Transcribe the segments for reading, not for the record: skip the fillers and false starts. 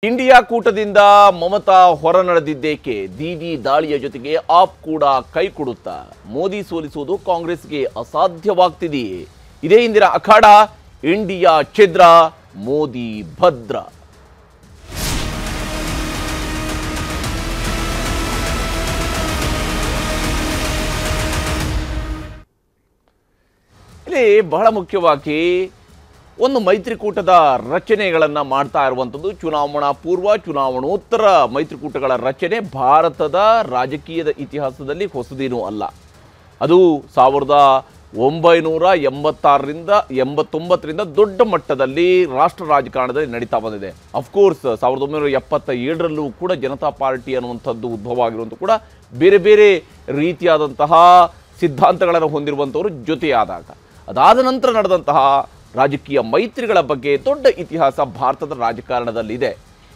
India ಕೂಟದಿಂದ Mamata ಹೊರ ನಡೆದಿದ್ದೇಕೆ ದೀದಿ ದಾಳಿಯ ಜೊತೆಗೆ ಆಪ್ ಕೂಡ ಕೈ ಕೊಡುತ್ತಾ ಮೋದಿ ಸೋಲಿಸುವುದು ಕಾಂಗ್ರೆಸ್ಗೆ ಅಸಾಧ್ಯವಾಗ್ತಿದೆಯೇ? ಇದೇ ಇಂದಿನ ಅಖಾಡ. ಇಂಡಿಯಾ ಛಿದ್ರ, ಮೋದಿ ಭದ್ರ. ಇಲ್ಲಿ ಬಹಳ ಮುಖ್ಯವಾಗಿ ಒಂದು ಮೈತ್ರಿಕೂಟದ ರಚನೆಗಳನ್ನು ಮಾಡ್ತಾ ಇರುವಂಥದ್ದು. ಚುನಾವಣಾ ಪೂರ್ವ, ಚುನಾವಣೋತ್ತರ ಮೈತ್ರಿಕೂಟಗಳ ರಚನೆ ಭಾರತದ ರಾಜಕೀಯದ ಇತಿಹಾಸದಲ್ಲಿ ಹೊಸದೇನೂ ಅಲ್ಲ. ಅದು 1986ರಿಂದ 89ರಿಂದ ದೊಡ್ಡ ಮಟ್ಟದಲ್ಲಿ ರಾಷ್ಟ್ರ ರಾಜಕಾರಣದಲ್ಲಿ ನಡೀತಾ ಬಂದಿದೆ. ಅಫ್ಕೋರ್ಸ್ 1977ರಲ್ಲೂ ಕೂಡ ಜನತಾ ಪಾರ್ಟಿ ಅನ್ನುವಂಥದ್ದು ಉದ್ಭವ ಆಗಿರುವಂಥ ಕೂಡ ಬೇರೆ ಬೇರೆ ರೀತಿಯಾದಂತಹ ಸಿದ್ಧಾಂತಗಳನ್ನು ಹೊಂದಿರುವಂಥವರು ಜೊತೆಯಾದಾಗ, ಅದಾದ ನಂತರ ನಡೆದಂತಹ ರಾಜಕೀಯ ಮೈತ್ರಿಗಳ ಬಗ್ಗೆ ದೊಡ್ಡ ಇತಿಹಾಸ ಭಾರತದ ರಾಜಕಾರಣದಲ್ಲಿದೆ.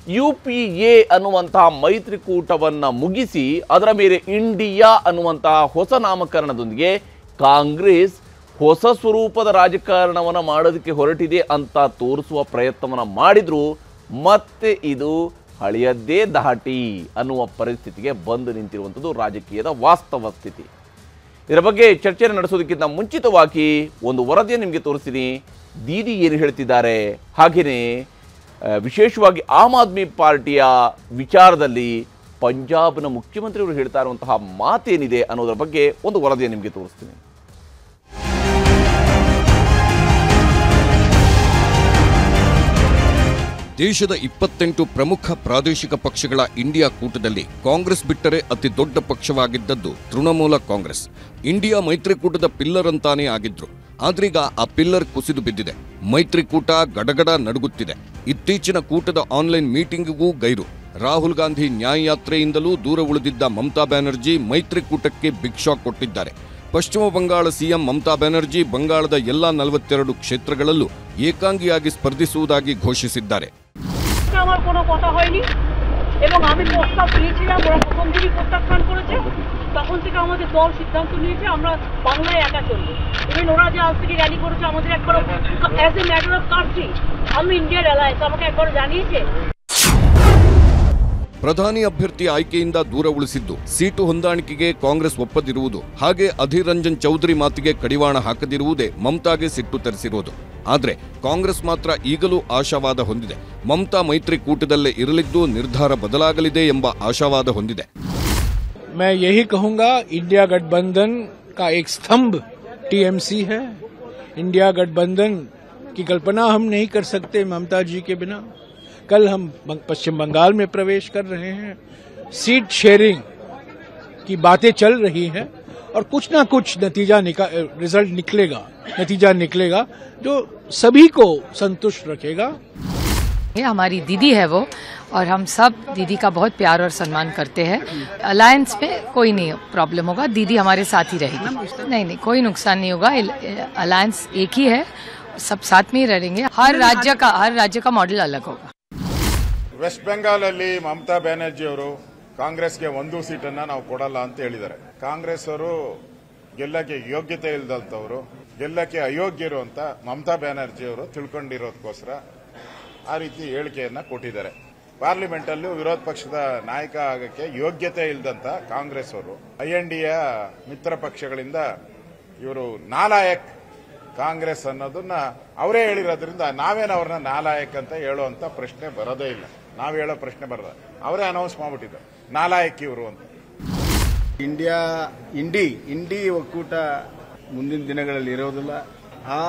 UPA ಅನ್ನುವಂತಹ ಮೈತ್ರಿಕೂಟವನ್ನು ಮುಗಿಸಿ ಅದರ ಮೇಲೆ ಇಂಡಿಯಾ ಅನ್ನುವಂತಹ ಹೊಸ ನಾಮಕರಣದೊಂದಿಗೆ ಕಾಂಗ್ರೆಸ್ ಹೊಸ ಸ್ವರೂಪದ ರಾಜಕಾರಣವನ್ನು ಮಾಡೋದಕ್ಕೆ ಹೊರಟಿದೆ ಅಂತ ತೋರಿಸುವ ಪ್ರಯತ್ನವನ್ನು ಮಾಡಿದ್ರು. ಮತ್ತೆ ಇದು ಹಳೆಯದ್ದೇ ದಾಟಿ ಅನ್ನುವ ಪರಿಸ್ಥಿತಿಗೆ ಬಂದು ನಿಂತಿರುವಂಥದ್ದು ರಾಜಕೀಯದ ವಾಸ್ತವ ಸ್ಥಿತಿ. ಇದರ ಬಗ್ಗೆ ಚರ್ಚೆಯನ್ನು ನಡೆಸೋದಕ್ಕಿಂತ ಮುಂಚಿತವಾಗಿ ಒಂದು ವರದಿಯನ್ನು ನಿಮಗೆ ತೋರಿಸ್ತೀನಿ. ದೀದಿ ಏನು ಹೇಳ್ತಿದ್ದಾರೆ, ಹಾಗೆಯೇ ವಿಶೇಷವಾಗಿ ಆಮ್ ಆದ್ಮಿ ಪಾರ್ಟಿಯ ವಿಚಾರದಲ್ಲಿ ಪಂಜಾಬ್ನ ಮುಖ್ಯಮಂತ್ರಿಯವರು ಹೇಳ್ತಾ ಇರುವಂತಹ ಮಾತೇನಿದೆ ಅನ್ನೋದರ ಬಗ್ಗೆ ಒಂದು ವರದಿಯನ್ನು ನಿಮಗೆ ತೋರಿಸ್ತೀನಿ. ದೇಶದ 28 ಪ್ರಮುಖ ಪ್ರಾದೇಶಿಕ ಪಕ್ಷಗಳ ಇಂಡಿಯಾ ಕೂಟದಲ್ಲಿ ಕಾಂಗ್ರೆಸ್ ಬಿಟ್ಟರೆ ಅತಿ ದೊಡ್ಡ ಪಕ್ಷವಾಗಿದ್ದದ್ದು ತೃಣಮೂಲ ಕಾಂಗ್ರೆಸ್. ಇಂಡಿಯಾ ಮೈತ್ರಿಕೂಟದ ಪಿಲ್ಲರ್ ಅಂತಾನೇ ಆಗಿದ್ರು. ಆದ್ರೀಗ ಆ ಪಿಲ್ಲರ್ ಕುಸಿದು ಬಿದ್ದಿದೆ. ಮೈತ್ರಿಕೂಟ ಗಡಗಡ ನಡುಗುತ್ತಿದೆ. ಇತ್ತೀಚಿನ ಕೂಟದ ಆನ್ಲೈನ್ ಮೀಟಿಂಗ್ಗೂ ಗೈರು. ರಾಹುಲ್ ಗಾಂಧಿ ನ್ಯಾಯಯಾತ್ರೆಯಿಂದಲೂ ದೂರ ಉಳಿದಿದ್ದ ಮಮತಾ ಬ್ಯಾನರ್ಜಿ ಮೈತ್ರಿಕೂಟಕ್ಕೆ ಬಿಗ್ ಶಾಕ್ ಕೊಟ್ಟಿದ್ದಾರೆ. ಪಶ್ಚಿಮ ಬಂಗಾಳ ಸಿಎಂ ಮಮತಾ ಬ್ಯಾನರ್ಜಿ ಬಂಗಾಳದ ಎಲ್ಲಾ 42 ಕ್ಷೇತ್ರಗಳಲ್ಲೂ ಏಕಾಂಗಿಯಾಗಿ ಸ್ಪರ್ಧಿಸುವುದಾಗಿ ಘೋಷಿಸಿದ್ದಾರೆ. আমার কোনো কথা হয়নি এবং আমি প্রস্তাব দিয়েছিলাম, ওরা প্রথম দিনই প্রত্যাখ্যান করেছে। তখন থেকে আমাদের দল সিদ্ধান্ত নিয়েছে আমরা বাংলায় একা চলব। ইভেন ওরা যে আজ থেকে র্যালি করেছে আমাদের একবার as a matter of country আমি ইন্ডিয়ার অ্যালায়েন্স আমাকে একবার জানিয়েছে. ಪ್ರಧಾನಿ ಅಭ್ಯರ್ಥಿ ಆಯ್ಕೆಯಿಂದ ದೂರ ಉಳಿಸಿದ್ದು, ಸೀಟು ಹೊಂದಾಣಿಕೆಗೆ ಕಾಂಗ್ರೆಸ್ ಒಪ್ಪದಿರುವುದು, ಹಾಗೆ ಅಧೀರ್ ರಂಜನ್ ಚೌಧರಿ ಮಾತಿಗೆ ಕಡಿವಾಣ ಹಾಕದಿರುವುದೇ ಮಮತಾಗೆ ಸಿಟ್ಟು ತರಿಸಿರುವುದು. ಆದರೆ ಕಾಂಗ್ರೆಸ್ ಮಾತ್ರ ಈಗಲೂ ಆಶಾವಾದ ಹೊಂದಿದೆ. ಮಮತಾ ಮೈತ್ರಿಕೂಟದಲ್ಲೇ ಇರಲಿದ್ದು ನಿರ್ಧಾರ ಬದಲಾಗಲಿದೆ ಎಂಬ ಆಶಾವಾದ ಹೊಂದಿದೆ. मैं यही कहूंगा, इंडिया गठबंधन का एक स्तंभ TMC है. इंडिया गठबंधन की कल्पना हम नहीं कर सकते ममता जी के बिना. कल हम पश्चिम बंगाल में प्रवेश कर रहे हैं. सीट शेयरिंग की बातें चल रही हैं और कुछ ना कुछ रिजल्ट निकलेगा जो सभी को संतुष्ट रखेगा. ये हमारी दीदी है वो, और हम सब दीदी का बहुत प्यार और सम्मान करते हैं. अलायंस में कोई नहीं प्रॉब्लम होगा, दीदी हमारे साथ ही रहेगी. नहीं, कोई नुकसान नहीं होगा. अलायंस एक ही है, सब साथ में ही रहेंगे. हर राज्य का मॉडल अलग होगा. ವೆಸ್ಟ್ ಬೆಂಗಾಲ್ ಅಲ್ಲಿ ಮಮತಾ ಬ್ಯಾನರ್ಜಿ ಅವರು ಕಾಂಗ್ರೆಸ್ಗೆ ಒಂದು ಸೀಟನ್ನ ನಾವು ಕೊಡಲ್ಲ ಅಂತ ಹೇಳಿದ್ದಾರೆ. ಕಾಂಗ್ರೆಸ್ ಅವರು ಗೆಲ್ಲಕ್ಕೆ ಯೋಗ್ಯತೆ ಇಲ್ಲದಂತವರು, ಗೆಲ್ಲಕ್ಕೆ ಅಯೋಗ್ಯರು ಅಂತ ಮಮತಾ ಬ್ಯಾನರ್ಜಿ ಅವರು ತಿಳ್ಕೊಂಡಿರೋದಕ್ಕೋಸ್ಕರ ಆ ರೀತಿ ಹೇಳಿಕೆಯನ್ನ ಕೊಟ್ಟಿದ್ದಾರೆ. ಪಾರ್ಲಿಮೆಂಟ್ ಅಲ್ಲೂ ವಿರೋಧ ಪಕ್ಷದ ನಾಯಕ ಆಗಕ್ಕೆ ಯೋಗ್ಯತೆ ಇಲ್ಲದಂತ ಕಾಂಗ್ರೆಸ್ ಅವರು INDಯ ಮಿತ್ರ ಪಕ್ಷಗಳಿಂದ ಇವರು ನಾಲಾಯಕ್ ಕಾಂಗ್ರೆಸ್ ಅನ್ನೋದನ್ನ ಅವರೇ ಹೇಳಿರೋದ್ರಿಂದ ನಾವೇನು ಅವ್ರನ್ನ ನಾಲಾಯಕ್ ಅಂತ ಹೇಳುವಂತ ಪ್ರಶ್ನೆ ಬರೋದೇ ಇಲ್ಲ. ನಾವು ಹೇಳೋ ಪ್ರಶ್ನೆ ಬರದ, ಅವರೇ ಅನೌನ್ಸ್ ಮಾಡ್ಬಿಟ್ಟಿದ್ದಾರೆ ನಾಲಾಯಕ್ ಇವರು ಅಂತ. ಇಂಡಿ ಒಕ್ಕೂಟ ಮುಂದಿನ ದಿನಗಳಲ್ಲಿ ಇರೋದಿಲ್ಲ. ಆ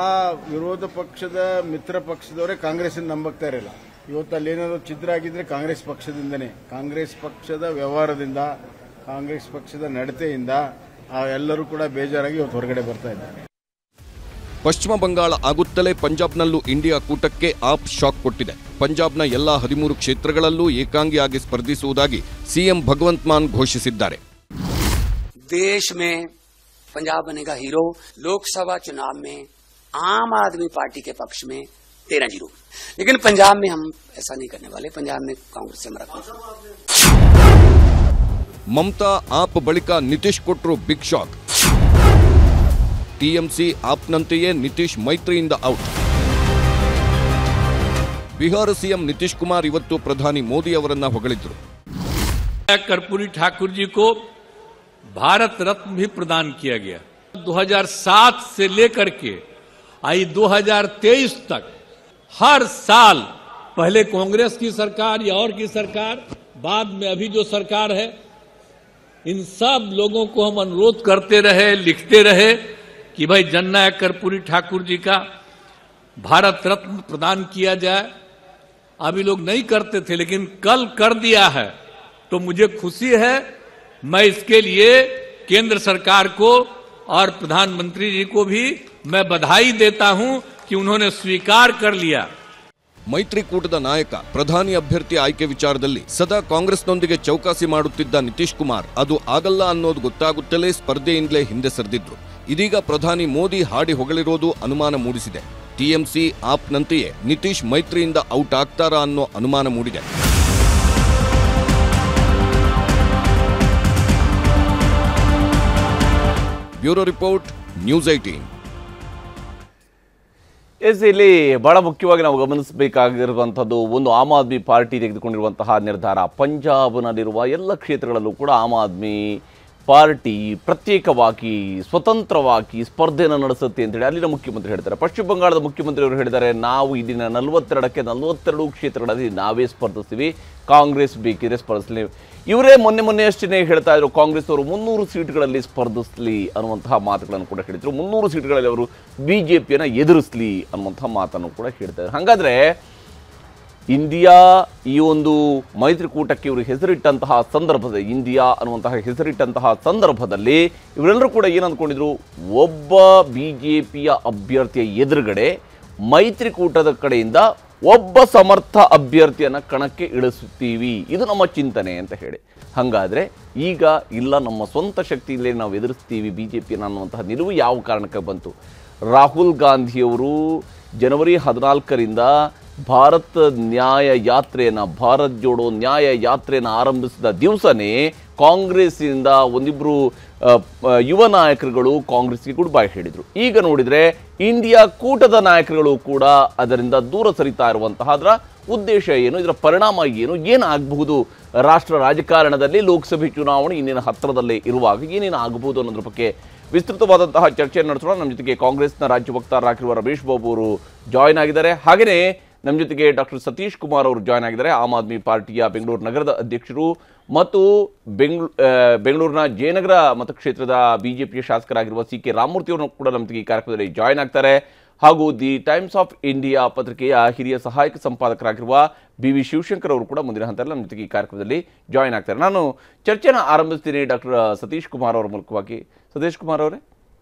ವಿರೋಧ ಪಕ್ಷದ ಮಿತ್ರ ಪಕ್ಷದವರೇ ಕಾಂಗ್ರೆಸ್ ನಂಬಕ್ತಾ ಇರಲಿಲ್ಲ. ಇವತ್ತು ಅಲ್ಲೇನಾದ್ರು ಛಿದ್ರ ಆಗಿದ್ರೆ ಕಾಂಗ್ರೆಸ್ ಪಕ್ಷದಿಂದನೇ, ಕಾಂಗ್ರೆಸ್ ಪಕ್ಷದ ವ್ಯವಹಾರದಿಂದ, ಕಾಂಗ್ರೆಸ್ ಪಕ್ಷದ ನಡತೆಯಿಂದ ಎಲ್ಲರೂ ಕೂಡ ಬೇಜಾರಾಗಿ ಇವತ್ತು ಹೊರಗಡೆ ಬರ್ತಾ ಇದ್ದಾರೆ. ಪಶ್ಚಿಮ ಬಂಗಾಳ ಆಗುತ್ತಲೇ ಪಂಜಾಬ್ನಲ್ಲೂ ಇಂಡಿಯಾ ಕೂಟಕ್ಕೆ ಆಪ್ ಶಾಕ್ ಕೊಟ್ಟಿದೆ. ಪಂಜಾಬ್ನ ಎಲ್ಲಾ 13 ಕ್ಷೇತ್ರಗಳಲ್ಲೂ ಏಕಾಂಗಿಯಾಗಿ ಸ್ಪರ್ಧಿಸುವುದಾಗಿ ಸಿಎಂ ಭಗವಂತ್ ಮಾನ್ ಘೋಷಿಸಿದ್ದಾರೆ. देश में पंजाब बनेगा हीरो. लोकसभा चुनाव में आम आदमी पार्टी के पक्ष में 13-0, लेकिन पंजाब में हम ऐसा नहीं करने वाले. पंजाब में कांग्रेस से हमारा ಮಮತಾ ಆಪ್ ಬಳಿಕ ನಿತೀಶ್ ಕೊಟ್ಟರು ಬಿಗ್ ಶಾಕ್. TMC ಆಪ್ನಂತೆಯೇ ನಿತೀಶ್ ಮೈತ್ರಿಯಿಂದ ಔಟ್. ಬಿಹಾರ ಸಿಎಂ ನಿತೀಶ್ ಕುಮಾರ್ ಇವತ್ತು ಪ್ರಧಾನಿ ಮೋದಿ ಅವರನ್ನ ಹೊಗಳಿದ್ರು. कर्पूरी ठाकुर जी को भारत रत्न भी प्रदान किया गया। 2007 से लेकर के आई 2023 तक हर साल, पहले कांग्रेस की सरकार या और की सरकार, बाद में अभी जो सरकार है, इन सब लोगों को हम अनुरोध करते रहे, लिखते रहे कि भाई जननायक कर्पूरी ठाकुर जी का भारत रत्न प्रदान किया जाए। अभी लोग नहीं करते थे, लेकिन कल कर दिया है, तो मुझे खुशी है। मैं इसके लिए केंद्र सरकार को और प्रधानमंत्री जी को भी मैं बधाई देता हूं कि उन्होंने स्वीकार कर लिया। ಮೈತ್ರಿಕೂಟದ ನಾಯಕ ಪ್ರಧಾನಿ ಅಭ್ಯರ್ಥಿ ಆಯ್ಕೆ ವಿಚಾರದಲ್ಲಿ ಸದಾ ಕಾಂಗ್ರೆಸ್ನೊಂದಿಗೆ ಚೌಕಾಸಿ ಮಾಡುತ್ತಿದ್ದ ನಿತೀಶ್ ಕುಮಾರ್ ಅದು ಆಗಲ್ಲ ಅನ್ನೋದು ಗೊತ್ತಾಗುತ್ತಲೇ ಸ್ಪರ್ಧೆಯಿಂದಲೇ ಹಿಂದೆ ಸರಿದಿದ್ರು. ಇದೀಗ ಪ್ರಧಾನಿ ಮೋದಿ ಹಾಡಿ ಹೊಗಳಿರೋದು ಅನುಮಾನ ಮೂಡಿಸಿದೆ. ಟಿಎಂಸಿ ಆಪ್ನಂತೆಯೇ ನಿತೀಶ್ ಮೈತ್ರಿಯಿಂದ ಔಟ್ ಆಗ್ತಾರಾ ಅನ್ನೋ ಅನುಮಾನ ಮೂಡಿದೆ. Bureau report, news 18. ಇಲ್ಲಿ ಬಹಳ ಮುಖ್ಯವಾಗಿ ನಾವು ಗಮನಿಸಬೇಕಾಗಿರುವಂಥದ್ದು ಒಂದು ಆಮ್ ಆದ್ಮಿ ಪಾರ್ಟಿ ತೆಗೆದುಕೊಂಡಿರುವಂತಹ ನಿರ್ಧಾರ. ಪಂಜಾಬ್ನಲ್ಲಿರುವ ಎಲ್ಲ ಕ್ಷೇತ್ರಗಳಲ್ಲೂ ಕೂಡ ಆಮ್ ಆದ್ಮಿ ಪಾರ್ಟಿ ಪ್ರತ್ಯೇಕವಾಗಿ ಸ್ವತಂತ್ರವಾಗಿ ಸ್ಪರ್ಧೆಯನ್ನು ನಡೆಸುತ್ತೆ ಅಂತೇಳಿ ಅಲ್ಲಿನ ಮುಖ್ಯಮಂತ್ರಿ ಹೇಳ್ತಾರೆ. ಪಶ್ಚಿಮ ಬಂಗಾಳದ ಮುಖ್ಯಮಂತ್ರಿ ಅವರು ಹೇಳಿದ್ದಾರೆ, ನಾವು ಇದಿನ 42 ಕ್ಷೇತ್ರಗಳಲ್ಲಿ ನಾವೇ ಸ್ಪರ್ಧಿಸ್ತೀವಿ, ಕಾಂಗ್ರೆಸ್ ಬೇಕಿದ್ರೆ ಸ್ಪರ್ಧಿಸಲಿ. ಇವರೇ ಮೊನ್ನೆಯಷ್ಟೇ ಹೇಳ್ತಾ ಇದ್ರು, ಕಾಂಗ್ರೆಸ್ ಅವರು 300 ಸೀಟ್ಗಳಲ್ಲಿ ಸ್ಪರ್ಧಿಸಲಿ ಅನ್ನುವಂತಹ ಮಾತುಗಳನ್ನು ಕೂಡ ಹೇಳಿದರು. 300 ಸೀಟ್ಗಳಲ್ಲಿ ಅವರು ಬಿಜೆಪಿಯನ್ನು ಎದುರಿಸಲಿ ಅನ್ನುವಂತಹ ಮಾತನ್ನು ಕೂಡ ಹೇಳ್ತಾರೆ. ಹಾಗಾದರೆ ಇಂಡಿಯಾ ಈ ಒಂದು ಮೈತ್ರಿಕೂಟಕ್ಕೆ ಇವರು ಹೆಸರಿಟ್ಟಂತಹ ಸಂದರ್ಭದಲ್ಲಿ, ಇಂಡಿಯಾ ಅನ್ನುವಂತಹ ಹೆಸರಿಟ್ಟಂತಹ ಸಂದರ್ಭದಲ್ಲಿ ಇವರೆಲ್ಲರೂ ಕೂಡ ಏನು ಅಂದ್ಕೊಂಡಿದ್ರು, ಒಬ್ಬ ಬಿಜೆಪಿಯ ಅಭ್ಯರ್ಥಿಯ ಎದುರುಗಡೆ ಮೈತ್ರಿಕೂಟದ ಕಡೆಯಿಂದ ಒಬ್ಬ ಸಮರ್ಥ ಅಭ್ಯರ್ಥಿಯನ್ನು ಕಣಕ್ಕೆ ಇಳಿಸುತ್ತೀವಿ, ಇದು ನಮ್ಮ ಚಿಂತನೆ ಅಂತ ಹೇಳಿ. ಹಾಗಾದರೆ ಈಗ ಇಲ್ಲ, ನಮ್ಮ ಸ್ವಂತ ಶಕ್ತಿಯಲ್ಲೇ ನಾವು ಎದುರಿಸ್ತೀವಿ ಬಿಜೆಪಿಯನ್ನು ಅನ್ನುವಂತಹ ನಿಲುವು ಯಾವ ಕಾರಣಕ್ಕೆ ಬಂತು? ರಾಹುಲ್ ಗಾಂಧಿಯವರು ಜನವರಿ 14ರಿಂದ ಭಾರತ್ ನ್ಯಾಯ ಯಾತ್ರೆಯನ್ನು, ಭಾರತ್ ಜೋಡೋ ನ್ಯಾಯ ಯಾತ್ರೆಯನ್ನು ಆರಂಭಿಸಿದ ದಿವಸನೇ ಕಾಂಗ್ರೆಸ್ಸಿನಿಂದ ಒಂದಿಬ್ಬರು ಯುವ ನಾಯಕರುಗಳು ಕಾಂಗ್ರೆಸ್ಗೆ ಗುಡ್ ಬೈ ಹೇಳಿದರು. ಈಗ ನೋಡಿದರೆ ಇಂಡಿಯಾ ಕೂಟದ ನಾಯಕರುಗಳು ಕೂಡ ಅದರಿಂದ ದೂರ ಸರಿತಾ ಇರುವಂತಹ ಅದರ ಉದ್ದೇಶ ಏನು, ಇದರ ಪರಿಣಾಮ ಏನು, ಏನಾಗಬಹುದು ರಾಷ್ಟ್ರ ರಾಜಕಾರಣದಲ್ಲಿ? ಲೋಕಸಭೆ ಚುನಾವಣೆ ಇನ್ನೇನು ಹತ್ತಿರದಲ್ಲೇ ಇರುವಾಗ ಏನೇನು ಆಗಬಹುದು ಅನ್ನೋದ್ರ ಬಗ್ಗೆ ವಿಸ್ತೃತವಾದಂತಹ ಚರ್ಚೆಯನ್ನು ನಡೆಸೋಣ. ನಮ್ಮ ಜೊತೆಗೆ ಕಾಂಗ್ರೆಸ್ನ ರಾಜ್ಯ ವಕ್ತಾರರಾಗಿರುವ ರಮೇಶ್ ಬಾಬು ಅವರು ಜಾಯ್ನ್ ಆಗಿದ್ದಾರೆ. ಹಾಗೆಯೇ ನಮ್ಮ ಜೊತೆಗೆ ಡಾಕ್ಟರ್ ಸತೀಶ್ ಕುಮಾರ್ ಅವರು ಜಾಯ್ನ್ ಆಗಿದ್ದಾರೆ, ಆಮ್ ಆದ್ಮಿ ಪಾರ್ಟಿಯ ಬೆಂಗಳೂರು ನಗರದ ಅಧ್ಯಕ್ಷರು ಮತ್ತು ಬೆಂಗಳೂರಿನ ಜಯನಗರ ಮತಕ್ಷೇತ್ರದ ಬಿಜೆಪಿಯ ಶಾಸಕರಾಗಿರುವ ಸಿ.ಕೆ. ರಾಮಮೂರ್ತಿ ಅವರು ಕೂಡ ನಮ್ಮ ಜೊತೆಗೆ ಈ ಕಾರ್ಯಕ್ರಮದಲ್ಲಿ ಜಾಯ್ನ್ ಆಗ್ತಾರೆ. ಹಾಗೂ ದಿ ಟೈಮ್ಸ್ ಆಫ್ ಇಂಡಿಯಾ ಪತ್ರಿಕೆಯ ಹಿರಿಯ ಸಹಾಯಕ ಸಂಪಾದಕರಾಗಿರುವ ಬಿ.ವಿ. ಶಿವಶಂಕರ್ ಅವರು ಕೂಡ ಮುಂದಿನ ಹಂತದಲ್ಲಿ ನಮ್ಮ ಜೊತೆಗೆ ಈ ಕಾರ್ಯಕ್ರಮದಲ್ಲಿ ಜಾಯ್ನ್ ಆಗ್ತಾರೆ. ನಾನು ಚರ್ಚೆನ ಆರಂಭಿಸ್ತೀನಿ ಡಾಕ್ಟರ್ ಸತೀಶ್ ಕುಮಾರ್ ಅವರ ಮೂಲಕವಾಗಿ. ಸತೀಶ್ ಕುಮಾರ್ ಅವರೇ,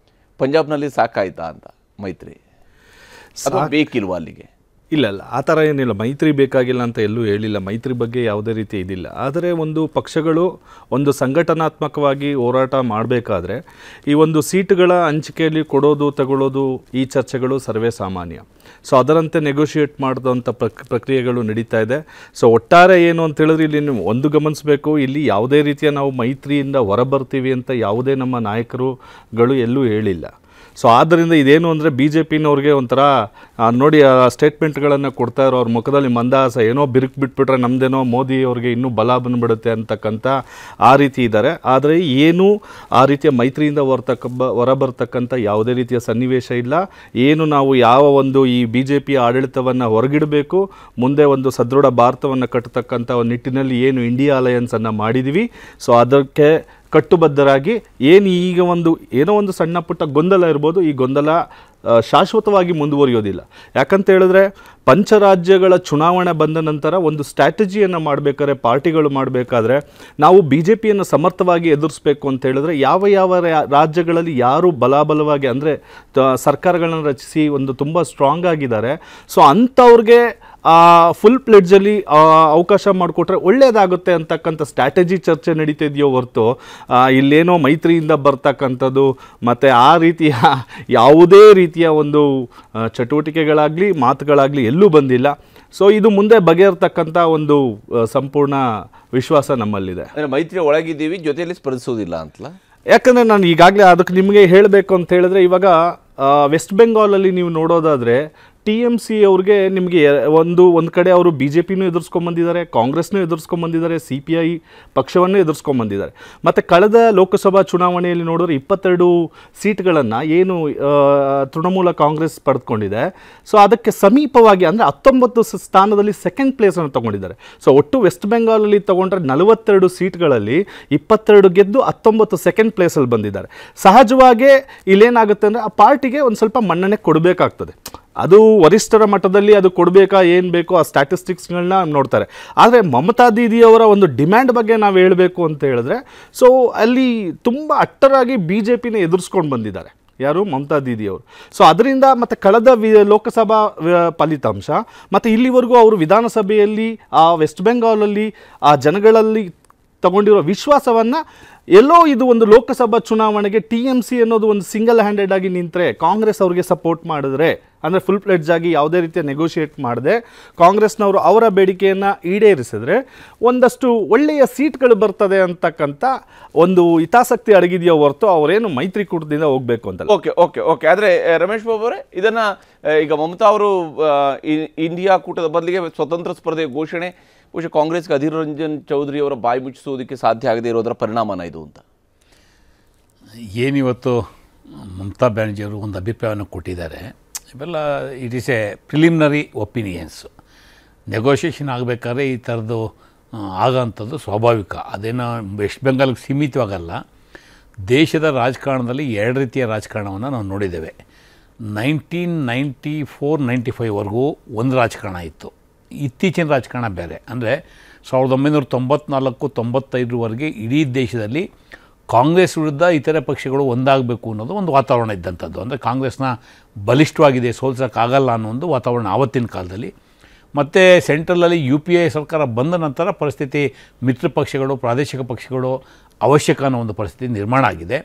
ಪಂಜಾಬ್ನಲ್ಲಿ ಸಾಕಾಯ್ತಾ ಅಂತ ಮೈತ್ರಿ, ಅಥವಾ ಬೇಕಿಲ್ವಾ ಅಲ್ಲಿಗೆ? ಇಲ್ಲ, ಆ ಥರ ಏನಿಲ್ಲ, ಮೈತ್ರಿ ಬೇಕಾಗಿಲ್ಲ ಅಂತ ಎಲ್ಲೂ ಹೇಳಿಲ್ಲ. ಮೈತ್ರಿ ಬಗ್ಗೆ ಯಾವುದೇ ರೀತಿ ಇದಿಲ್ಲ. ಆದರೆ ಒಂದು ಪಕ್ಷಗಳು ಒಂದು ಸಂಘಟನಾತ್ಮಕವಾಗಿ ಹೋರಾಟ ಮಾಡಬೇಕಾದ್ರೆ ಈ ಒಂದು ಸೀಟುಗಳ ಹಂಚಿಕೆಯಲ್ಲಿ ಕೊಡೋದು ತಗೊಳ್ಳೋದು ಈ ಚರ್ಚೆಗಳು ಸರ್ವೇ ಸಾಮಾನ್ಯ. ಸೊ ಅದರಂತೆ ನೆಗೋಷಿಯೇಟ್ ಮಾಡಿದಂಥ ಪ್ರಕ್ರಿಯೆಗಳು ನಡೀತಾ ಇದೆ. ಸೊ ಒಟ್ಟಾರೆ ಏನು ಅಂತ ಹೇಳಿದ್ರೆ ಇಲ್ಲಿ ನೀವು ಒಂದು ಗಮನಿಸಬೇಕು, ಇಲ್ಲಿ ಯಾವುದೇ ರೀತಿಯ ನಾವು ಮೈತ್ರಿಯಿಂದ ಹೊರಬರ್ತೀವಿ ಅಂತ ಯಾವುದೇ ನಮ್ಮ ನಾಯಕರುಗಳು ಎಲ್ಲೂ ಹೇಳಿಲ್ಲ. ಸೊ ಆದ್ದರಿಂದ ಇದೇನು ಅಂದರೆ ಬಿ ಜೆ ಪಿನವ್ರಿಗೆ ಒಂಥರ ನೋಡಿ ಸ್ಟೇಟ್ಮೆಂಟ್ಗಳನ್ನು ಕೊಡ್ತಾ ಇರೋ ಅವ್ರ ಮುಖದಲ್ಲಿ ಮಂದಹಾಸ, ಏನೋ ಬಿರುಕು ಬಿಟ್ಬಿಟ್ರೆ ನಮ್ಮದೇನೋ ಮೋದಿ ಅವ್ರಿಗೆ ಇನ್ನೂ ಬಲ ಬಂದುಬಿಡುತ್ತೆ ಅಂತಕ್ಕಂಥ ಆ ರೀತಿ ಇದ್ದಾರೆ. ಆದರೆ ಏನು ಆ ರೀತಿಯ ಮೈತ್ರಿಯಿಂದ ಹೊರಬರ್ತಕ್ಕಂಥ ಯಾವುದೇ ರೀತಿಯ ಸನ್ನಿವೇಶ ಇಲ್ಲ. ಏನು ನಾವು ಯಾವ ಒಂದು ಈ ಬಿ ಜೆ ಪಿಯ ಆಡಳಿತವನ್ನು ಹೊರಗಿಡಬೇಕು, ಮುಂದೆ ಒಂದು ಸದೃಢ ಭಾರತವನ್ನು ಕಟ್ಟತಕ್ಕಂಥ ಒಂದು ನಿಟ್ಟಿನಲ್ಲಿ ಏನು ಇಂಡಿಯಾ ಅಲಯನ್ಸನ್ನು ಮಾಡಿದ್ದೀವಿ, ಸೊ ಅದಕ್ಕೆ ಕಟ್ಟುಬದ್ಧರಾಗಿ ಏನು ಈಗ ಏನೋ ಒಂದು ಸಣ್ಣ ಪುಟ್ಟ ಗೊಂದಲ ಇರ್ಬೋದು, ಈ ಗೊಂದಲ ಶಾಶ್ವತವಾಗಿ ಮುಂದುವರಿಯೋದಿಲ್ಲ. ಯಾಕಂತ ಹೇಳಿದ್ರೆ ಪಂಚರಾಜ್ಯಗಳ ಚುನಾವಣೆ ಬಂದ ನಂತರ ಒಂದು ಸ್ಟ್ರಾಟಜಿಯನ್ನು ಮಾಡಬೇಕಾದ್ರೆ, ಪಾರ್ಟಿಗಳು ಮಾಡಬೇಕಾದ್ರೆ ನಾವು ಬಿ ಜೆ ಪಿಯನ್ನು ಸಮರ್ಥವಾಗಿ ಎದುರಿಸಬೇಕು ಅಂತ ಹೇಳಿದ್ರೆ ಯಾವ ರಾಜ್ಯಗಳಲ್ಲಿ ಯಾರು ಬಲಾಬಲವಾಗಿ ಅಂದರೆ ಸರ್ಕಾರಗಳನ್ನು ರಚಿಸಿ ಒಂದು ತುಂಬ ಸ್ಟ್ರಾಂಗ್ ಆಗಿದ್ದಾರೆ, ಸೊ ಅಂಥವ್ರಿಗೆ ಫುಲ್ ಪ್ಲೆಡ್ಜಲ್ಲಿ ಅವಕಾಶ ಮಾಡಿಕೊಟ್ರೆ ಒಳ್ಳೆಯದಾಗುತ್ತೆ ಅಂತಕ್ಕಂಥ ಸ್ಟ್ರಾಟಜಿ ಚರ್ಚೆ ನಡೀತಿದೆಯೋ ಹೊರತು ಇಲ್ಲೇನೋ ಮೈತ್ರಿಯಿಂದ ಬರ್ತಕ್ಕಂಥದ್ದು ಮತ್ತು ಆ ರೀತಿಯ ಯಾವುದೇ ರೀತಿಯ ಒಂದು ಚಟುವಟಿಕೆಗಳಾಗಲಿ ಮಾತುಗಳಾಗಲಿ ಎಲ್ಲೂ ಬಂದಿಲ್ಲ. ಸೊ ಇದು ಮುಂದೆ ಬಗೆಹರ್ತಕ್ಕಂಥ ಒಂದು ಸಂಪೂರ್ಣ ವಿಶ್ವಾಸ ನಮ್ಮಲ್ಲಿದೆ. ಮೈತ್ರಿ ಒಳಗಿದ್ದೀವಿ, ಜೊತೆಯಲ್ಲಿ ಸ್ಪರ್ಧಿಸೋದಿಲ್ಲ ಅಂತಲ್ಲ. ಯಾಕಂದರೆ ನಾನು ಈಗಾಗಲೇ ಅದಕ್ಕೆ ನಿಮಗೆ ಹೇಳಬೇಕು ಅಂತ ಹೇಳಿದ್ರೆ, ಇವಾಗ ವೆಸ್ಟ್ ಬೆಂಗಾಲಲ್ಲಿ ನೀವು ನೋಡೋದಾದರೆ TMC ಅವ್ರಿಗೆ ನಿಮಗೆ ಒಂದು ಕಡೆ ಅವರು BJPನೂ ಎದುರಿಸ್ಕೊಂಡ್ಬಂದಿದ್ದಾರೆ, ಕಾಂಗ್ರೆಸ್ನೂ ಎದುರಿಸ್ಕೊಂಡ್ಬಂದಿದ್ದಾರೆ, CPI ಪಕ್ಷವನ್ನು ಎದುರಿಸ್ಕೊಂಡ್ಬಂದಿದ್ದಾರೆ. ಮತ್ತು ಕಳೆದ ಲೋಕಸಭಾ ಚುನಾವಣೆಯಲ್ಲಿ ನೋಡಿದ್ರೆ 22 ಸೀಟ್ಗಳನ್ನು ಏನು ತೃಣಮೂಲ ಕಾಂಗ್ರೆಸ್ ಪಡೆದುಕೊಂಡಿದೆ, ಸೊ ಅದಕ್ಕೆ ಸಮೀಪವಾಗಿ ಅಂದರೆ 19 ಸ್ಥಾನದಲ್ಲಿ ಸೆಕೆಂಡ್ ಪ್ಲೇಸನ್ನು ತೊಗೊಂಡಿದ್ದಾರೆ. ಸೊ ಒಟ್ಟು ವೆಸ್ಟ್ ಬೆಂಗಾಲಲ್ಲಿ ತೊಗೊಂಡ್ರೆ 42 ಸೀಟ್ಗಳಲ್ಲಿ 22 ಗೆದ್ದು 19 ಸೆಕೆಂಡ್ ಪ್ಲೇಸಲ್ಲಿ ಬಂದಿದ್ದಾರೆ. ಸಹಜವಾಗಿ ಇಲ್ಲೇನಾಗುತ್ತೆ ಅಂದರೆ ಆ ಪಾರ್ಟಿಗೆ ಒಂದು ಸ್ವಲ್ಪ ಮನ್ನಣೆ ಕೊಡಬೇಕಾಗ್ತದೆ. ಅದು ವರಿಷ್ಠರ ಮಟ್ಟದಲ್ಲಿ ಅದು ಕೊಡಬೇಕಾ ಏನು ಬೇಕೋ ಆ ಸ್ಟ್ಯಾಟಿಸ್ಟಿಕ್ಸ್ಗಳನ್ನ ನೋಡ್ತಾರೆ. ಆದರೆ ಮಮತಾ ದೀದಿಯವರ ಒಂದು ಡಿಮ್ಯಾಂಡ್ ಬಗ್ಗೆ ನಾವು ಹೇಳಬೇಕು ಅಂತ ಹೇಳಿದ್ರೆ, ಸೊ ಅಲ್ಲಿ ತುಂಬ ಅಟ್ಟರಾಗಿ BJPನ ಎದುರಿಸ್ಕೊಂಡು ಬಂದಿದ್ದಾರೆ ಯಾರು, ಮಮತಾ ದೀದಿಯವರು. ಸೊ ಅದರಿಂದ ಮತ್ತು ಕಳೆದ ಲೋಕಸಭಾ ಫಲಿತಾಂಶ ಮತ್ತು ಇಲ್ಲಿವರೆಗೂ ಅವರು ವಿಧಾನಸಭೆಯಲ್ಲಿ ಆ ವೆಸ್ಟ್ ಬೆಂಗಾಲಲ್ಲಿ ಆ ಜನಗಳಲ್ಲಿ ತಗೊಂಡಿರೋ ವಿಶ್ವಾಸವನ್ನು ಎಲ್ಲೋ ಇದು ಒಂದು ಲೋಕಸಭಾ ಚುನಾವಣೆಗೆ TMC ಅನ್ನೋದು ಒಂದು ಸಿಂಗಲ್ ಹ್ಯಾಂಡೆಡ್ ಆಗಿ ನಿಂತರೆ, ಕಾಂಗ್ರೆಸ್ ಅವ್ರಿಗೆ ಸಪೋರ್ಟ್ ಮಾಡಿದ್ರೆ, ಅಂದರೆ ಫುಲ್ ಪ್ಲೆಡ್ಜ್ ಆಗಿ ಯಾವುದೇ ರೀತಿಯ ನೆಗೋಷಿಯೇಟ್ ಮಾಡದೆ ಕಾಂಗ್ರೆಸ್ನವರು ಅವರ ಬೇಡಿಕೆಯನ್ನು ಈಡೇರಿಸಿದ್ರೆ ಒಂದಷ್ಟು ಒಳ್ಳೆಯ ಸೀಟ್ಗಳು ಬರ್ತದೆ ಅಂತಕ್ಕಂಥ ಒಂದು ಹಿತಾಸಕ್ತಿ ಅಡಗಿದೆಯೋ ಹೊರತು ಅವರೇನು ಮೈತ್ರಿಕೂಟದಿಂದ ಹೋಗಬೇಕು ಅಂತ. ಓಕೆ ಆದರೆ ರಮೇಶ್ ಬಾಬು ಅವರೇ, ಇದನ್ನು ಈಗ ಮಮತಾ ಅವರು ಇಂಡಿಯಾ ಕೂಟದ ಬದಲಿಗೆ ಸ್ವತಂತ್ರ ಸ್ಪರ್ಧೆ ಘೋಷಣೆ ಬಹುಶಃ ಕಾಂಗ್ರೆಸ್ಗೆ ಅಧೀರ್ ರಂಜನ್ ಚೌಧರಿ ಅವರ ಬಾಯಿ ಮುಚ್ಚಿಸೋದಕ್ಕೆ ಸಾಧ್ಯ ಆಗದೆ ಇರೋದರ ಪರಿಣಾಮನ ಇದು ಅಂತ. ಏನಿವತ್ತು ಮಮತಾ ಬ್ಯಾನರ್ಜಿಯವರು ಒಂದು ಅಭಿಪ್ರಾಯವನ್ನು ಕೊಟ್ಟಿದ್ದಾರೆ, ಇವೆಲ್ಲ it is A preliminary opinions. Negotiation ಆಗಬೇಕಾದ್ರೆ ಈ ಥರದ್ದು ಆಗೋಂಥದ್ದು ಸ್ವಾಭಾವಿಕ. ಅದೇನೋ ವೆಸ್ಟ್ ಬೆಂಗಾಲ್ಗೆ ಸೀಮಿತವಾಗಲ್ಲ. ದೇಶದ ರಾಜಕಾರಣದಲ್ಲಿ 2 ರೀತಿಯ ರಾಜಕಾರಣವನ್ನು ನಾವು ನೋಡಿದ್ದೇವೆ. 1994-95ವರೆಗೂ ಒಂದು ರಾಜಕಾರಣ ಇತ್ತು, ಇತ್ತೀಚಿನ ರಾಜಕಾರಣ ಬೇರೆ. ಅಂದರೆ 1994-95ವರೆಗೆ ಇಡೀ ದೇಶದಲ್ಲಿ ಕಾಂಗ್ರೆಸ್ ವಿರುದ್ಧ ಇತರೆ ಪಕ್ಷಗಳು ಒಂದಾಗಬೇಕು ಅನ್ನೋದು ಒಂದು ವಾತಾವರಣ ಇದ್ದಂಥದ್ದು. ಅಂದರೆ ಕಾಂಗ್ರೆಸ್ನ ಬಲಿಷ್ಠವಾಗಿದೆ, ಸೋಲ್ಸೋಕ್ಕಾಗಲ್ಲ ಅನ್ನೋ ಒಂದು ವಾತಾವರಣ ಆವತ್ತಿನ ಕಾಲದಲ್ಲಿ. ಮತ್ತು ಸೆಂಟ್ರಲಲ್ಲಿ UPA ಸರ್ಕಾರ ಬಂದ ನಂತರ ಪರಿಸ್ಥಿತಿ ಮಿತ್ರ ಪಕ್ಷಗಳು, ಪ್ರಾದೇಶಿಕ ಪಕ್ಷಗಳು ಅವಶ್ಯಕ ಅನ್ನೋ ಒಂದು ಪರಿಸ್ಥಿತಿ ನಿರ್ಮಾಣ ಆಗಿದೆ.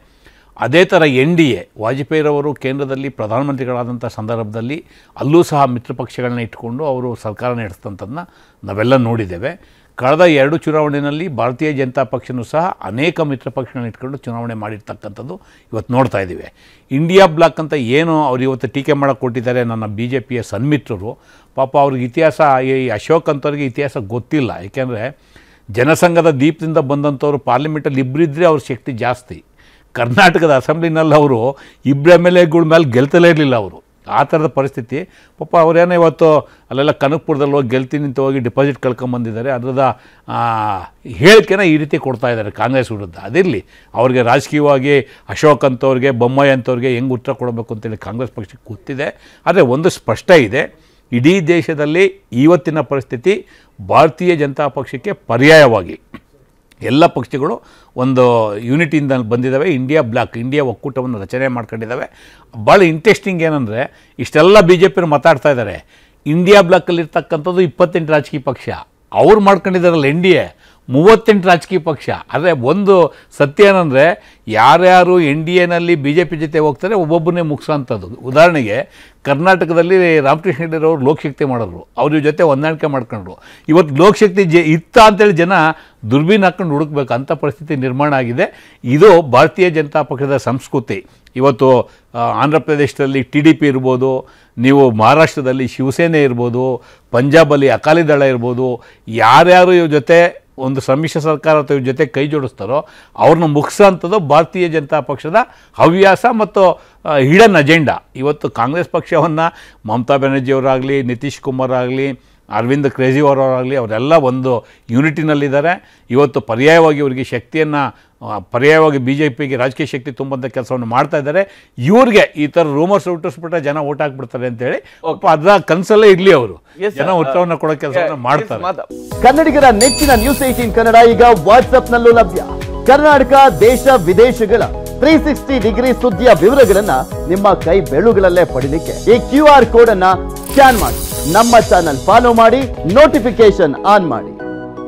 ಅದೇ ಥರ NDA ವಾಜಪೇಯಿರವರು ಕೇಂದ್ರದಲ್ಲಿ ಪ್ರಧಾನಮಂತ್ರಿಗಳಾದಂಥ ಸಂದರ್ಭದಲ್ಲಿ ಅಲ್ಲೂ ಸಹ ಮಿತ್ರ ಪಕ್ಷಗಳನ್ನ ಇಟ್ಕೊಂಡು ಅವರು ಸರ್ಕಾರ ನಡೆಸಿದಂಥದ್ದನ್ನ ನಾವೆಲ್ಲ ನೋಡಿದ್ದೇವೆ. ಕಳೆದ 2 ಚುನಾವಣೆಯಲ್ಲಿ ಭಾರತೀಯ ಜನತಾ ಪಕ್ಷನೂ ಸಹ ಅನೇಕ ಮಿತ್ರ ಪಕ್ಷಗಳನ್ನ ಇಟ್ಕೊಂಡು ಚುನಾವಣೆ ಮಾಡಿರ್ತಕ್ಕಂಥದ್ದು ಇವತ್ತು ನೋಡ್ತಾ ಇದ್ದೀವಿ. ಇಂಡಿಯಾ ಬ್ಲಾಕ್ ಅಂತ ಏನು ಅವ್ರು ಇವತ್ತು ಟೀಕೆ ಮಾಡೋಕ್ಕೆ ಕೊಟ್ಟಿದ್ದಾರೆ ನನ್ನ BJPಯ ಸನ್ಮಿತ್ರರು. ಪಾಪ ಅವ್ರಿಗೆ ಇತಿಹಾಸ, ಈ ಅಶೋಕ್ ಅಂತವ್ರಿಗೆ ಇತಿಹಾಸ ಗೊತ್ತಿಲ್ಲ. ಏಕೆಂದರೆ ಜನಸಂಘದ ದೀಪದಿಂದ ಬಂದಂಥವ್ರು ಪಾರ್ಲಿಮೆಂಟಲ್ಲಿ ಇಬ್ಬರಿದ್ದರೆ ಅವ್ರ ಶಕ್ತಿ ಜಾಸ್ತಿ. ಕರ್ನಾಟಕದ ಅಸೆಂಬ್ಲಿನಲ್ಲಿ ಅವರು 2 MLAಗಳ ಮೇಲೆ ಗೆಲ್ತಲೇ ಇರಲಿಲ್ಲ ಅವರು. ಆ ಥರದ ಪರಿಸ್ಥಿತಿ. ಪಾಪ ಅವರೇನೋ ಇವತ್ತು ಅಲ್ಲೆಲ್ಲ ಕನಕಪುರದಲ್ಲಿ ಹೋಗಿ ಗೆಲ್ತೀನಿ ಅಂತ ಹೋಗಿ ಡಿಪಾಸಿಟ್ ಕಳ್ಕೊಂಬಂದಿದ್ದಾರೆ. ಅದರದ ಹೇಳಿಕೆನ ಈ ರೀತಿ ಕೊಡ್ತಾ ಇದ್ದಾರೆ ಕಾಂಗ್ರೆಸ್ ವಿರುದ್ಧ. ಅದಿರಲಿ, ಅವ್ರಿಗೆ ರಾಜಕೀಯವಾಗಿ ಅಶೋಕ್ ಅಂತವ್ರಿಗೆ, ಬೊಮ್ಮಾಯಿ ಅಂತವ್ರಿಗೆ ಹೆಂಗೆ ಉತ್ತರ ಕೊಡಬೇಕು ಅಂತೇಳಿ ಕಾಂಗ್ರೆಸ್ ಪಕ್ಷಕ್ಕೆ ಗೊತ್ತಿದೆ. ಆದರೆ ಒಂದು ಸ್ಪಷ್ಟ ಇದೆ, ಇಡೀ ದೇಶದಲ್ಲಿ ಇವತ್ತಿನ ಪರಿಸ್ಥಿತಿ ಭಾರತೀಯ ಜನತಾ ಪಕ್ಷಕ್ಕೆ ಪರ್ಯಾಯವಾಗಿ ಎಲ್ಲ ಪಕ್ಷಗಳು ಒಂದು ಯೂನಿಟಿಯಿಂದ ಬಂದಿದ್ದಾವೆ. ಇಂಡಿಯಾ ಬ್ಲಾಕ್, ಇಂಡಿಯಾ ಒಕ್ಕೂಟವನ್ನು ರಚನೆ ಮಾಡ್ಕೊಂಡಿದ್ದಾವೆ. ಭಾಳ ಇಂಟ್ರೆಸ್ಟಿಂಗ್ ಏನಂದರೆ, ಇಷ್ಟೆಲ್ಲ BJPಯವರು ಮಾತಾಡ್ತಾ ಇದ್ದಾರೆ. ಇಂಡಿಯಾ ಬ್ಲಾಕಲ್ಲಿರ್ತಕ್ಕಂಥದ್ದು 28 ರಾಜಕೀಯ ಪಕ್ಷ, ಅವ್ರು ಮಾಡ್ಕೊಂಡಿದ್ದಾರಲ್ಲ NDA 38 ರಾಜಕೀಯ ಪಕ್ಷ. ಆದರೆ ಒಂದು ಸತ್ಯ ಏನಂದರೆ, ಯಾರ್ಯಾರು NDAನಲ್ಲಿ BJP ಜೊತೆ ಹೋಗ್ತಾರೆ ಒಬ್ಬೊಬ್ಬನೇ ಮುಗಿಸೋಂಥದ್ದು. ಉದಾಹರಣೆಗೆ ಕರ್ನಾಟಕದಲ್ಲಿ ರಾಮಕೃಷ್ಣ ಹೆಗಡೆಯವರು ಲೋಕಶಕ್ತಿ ಮಾಡಿದ್ರು, ಅವ್ರ ಜೊತೆ ಹೊಂದಾಣಿಕೆ ಮಾಡ್ಕೊಂಡ್ರು. ಇವತ್ತು ಲೋಕಶಕ್ತಿ ಇತ್ತ ಅಂತೇಳಿ ಜನ ದುರ್ಬೀನ್ ಹಾಕೊಂಡು ಹುಡುಕ್ಬೇಕು ಅಂಥ ಪರಿಸ್ಥಿತಿ ನಿರ್ಮಾಣ ಆಗಿದೆ. ಇದು ಭಾರತೀಯ ಜನತಾ ಪಕ್ಷದ ಸಂಸ್ಕೃತಿ. ಇವತ್ತು ಆಂಧ್ರ ಪ್ರದೇಶದಲ್ಲಿ TDP ಇರ್ಬೋದು, ನೀವು ಮಹಾರಾಷ್ಟ್ರದಲ್ಲಿ ಶಿವಸೇನೆ ಇರ್ಬೋದು, ಪಂಜಾಬಲ್ಲಿ ಅಕಾಲಿ ದಳ ಇರ್ಬೋದು, ಯಾರ್ಯಾರು ಇವ್ರ ಜೊತೆ ಒಂದು ಸಮ್ಮಿಶ್ರ ಸರ್ಕಾರ ಅಥವಾ ಇವ್ರ ಜೊತೆ ಕೈ ಜೋಡಿಸ್ತಾರೋ ಅವ್ರನ್ನ ಮುಗಿಸೋಂಥದ್ದು ಭಾರತೀಯ ಜನತಾ ಪಕ್ಷದ ಹವ್ಯಾಸ ಮತ್ತು ಹಿಡನ್ ಅಜೆಂಡಾ. ಇವತ್ತು ಕಾಂಗ್ರೆಸ್ ಪಕ್ಷವನ್ನು ಮಮತಾ ಬ್ಯಾನರ್ಜಿಯವರಾಗಲಿ, ನಿತೀಶ್ ಕುಮಾರ್ ಆಗಲಿ, ಅರವಿಂದ್ ಕೇಜ್ರಿವಾಲ್ ಅವರಾಗಲಿ ಅವರೆಲ್ಲ ಒಂದು ಯೂನಿಟಿನಲ್ಲಿದ್ದಾರೆ. ಇವತ್ತು ಪರ್ಯಾಯವಾಗಿ ಅವರಿಗೆ ಶಕ್ತಿಯನ್ನು, ಪರ್ಯಾಯವಾಗಿ BJPಗೆ ರಾಜಕೀಯ ಶಕ್ತಿ ತುಂಬಂಥ ಕೆಲಸವನ್ನು ಮಾಡ್ತಾ ಇದ್ದಾರೆ. ಇವ್ರಿಗೆ ಈ ಥರ ರೂಮರ್ಸ್ ಹುಟ್ಟಿಸ್ಬಿಟ್ರೆ ಜನ ಓಟ್ ಹಾಕ್ಬಿಡ್ತಾರೆ ಅಂತೇಳಿ ಅದರ ಕನಸಲ್ಲೇ ಇರಲಿ, ಅವರು ಜನ ಉತ್ಸವವನ್ನು ಕೊಡೋ ಕೆಲಸವನ್ನು ಮಾಡ್ತಾರೆ. ಕನ್ನಡಿಗರ ನೆಚ್ಚಿನ News 18 ಕನ್ನಡ ಈಗ ವಾಟ್ಸ್ಆಪ್ನಲ್ಲೂ ಲಭ್ಯ. ಕರ್ನಾಟಕ, ದೇಶ ವಿದೇಶಗಳ 360 ಡಿಗ್ರಿ ಸುದ್ದಿಯ ವಿವರಗಳನ್ನ ನಿಮ್ಮ ಕೈ ಬೆರಳುಗಳಲ್ಲೇ ಪಡಿಲಿಕ್ಕೆ ಈ QR ಕೋಡ್ ಅನ್ನ ಸ್ಕ್ಯಾನ್ ಮಾಡಿ, ನಮ್ಮ ಚಾನಲ್ ಫಾಲೋ ಮಾಡಿ, ನೋಟಿಫಿಕೇಶನ್ ಆನ್ ಮಾಡಿ.